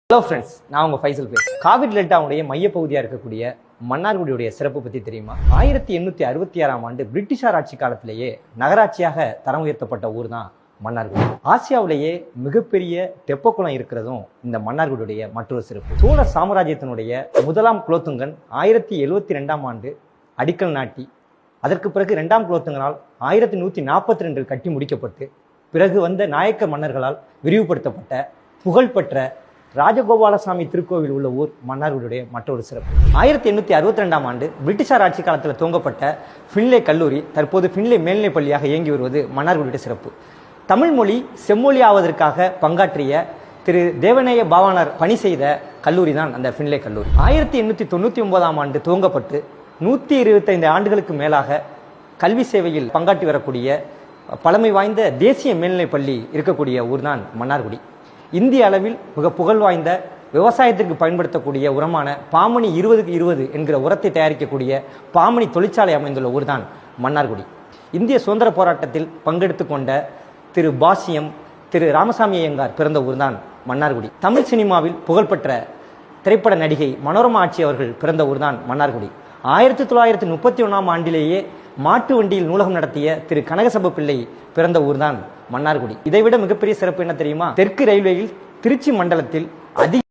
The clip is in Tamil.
ஹலோ ஃப்ரெண்ட்ஸ், நான் உங்கள் ஃபைசல் பேசுகிறேன். காவிரி டெல்டாவுடைய மையப்பகுதியாக இருக்கக்கூடிய மன்னார்குடியுடைய சிறப்பு பற்றி தெரியுமா? 1866ஆம் ஆண்டு பிரிட்டிஷார் ஆட்சி காலத்திலேயே நகராட்சியாக தரம் உயர்த்தப்பட்ட ஊர் தான் மன்னார்குடி. ஆசியாவிலேயே மிகப்பெரிய தெப்பக்குளம் இருக்கிறதும் இந்த மன்னார்குடியுடைய மற்றொரு சிறப்பு. சோழ சாம்ராஜ்யத்தினுடைய முதலாம் குலோத்துங்கன் 1072ஆம் ஆண்டு அடிக்கல் நாட்டி, அதற்கு பிறகு 2ஆம் குலோத்துங்கனால் 1142 கட்டி முடிக்கப்பட்டு, பிறகு வந்த நாயக்க மன்னர்களால் விரிவுபடுத்தப்பட்ட புகழ்பெற்ற ராஜகோபாலசாமி திருக்கோவில் உள்ள ஊர் மன்னார்குடியுடைய மற்றொரு சிறப்பு. 1862ஆம் ஆண்டு பிரிட்டிஷார் ஆட்சி காலத்தில் துவங்கப்பட்ட ஃபின்லே கல்லூரி தற்போது ஃபின்லே மேல்நிலை பள்ளியாக இயங்கி வருவது மன்னார்குடியுடைய சிறப்பு. தமிழ் மொழி செம்மொழி ஆவதற்காக பங்காற்றிய திரு தேவநேய பாவாணர் பணி செய்த கல்லூரி தான் அந்த ஃபின்லே கல்லூரி. 1899ஆம் ஆண்டு துவங்கப்பட்டு 125 ஆண்டுகளுக்கு மேலாக கல்வி சேவையில் பங்காற்றி வரக்கூடிய பழமை வாய்ந்த தேசிய மேல்நிலை பள்ளி இருக்கக்கூடிய ஊர் தான் மன்னார்குடி. இந்திய அளவில் மிக புகழ் வாய்ந்த விவசாயத்திற்கு பயன்படுத்தக்கூடிய உரமான பாமணி 20/20 என்கிற உரத்தை தயாரிக்கக்கூடிய பாமணி தொழிற்சாலை அமைந்துள்ள ஊர் தான் மன்னார்குடி. இந்திய சுதந்திர போராட்டத்தில் பங்கெடுத்து கொண்ட திரு பாசியம், திரு ராமசாமி ஐயங்கார் பிறந்த ஊர் தான் மன்னார்குடி. தமிழ் சினிமாவில் புகழ்பெற்ற திரைப்பட நடிகை மனோரமா ஆட்சி அவர்கள் பிறந்த ஊர் தான் மன்னார்குடி. 1931ஆம் ஆண்டிலேயே மாட்டு வண்டியில் நூலகம் நடத்திய திரு கனகசப பிள்ளை பிறந்த ஊர் தான் மன்னார்குடி. இதைவிட மிகப்பெரிய சிறப்பு என்ன தெரியுமா? தெற்கு ரயில்வேயில் திருச்சி மண்டலத்தில் அதிக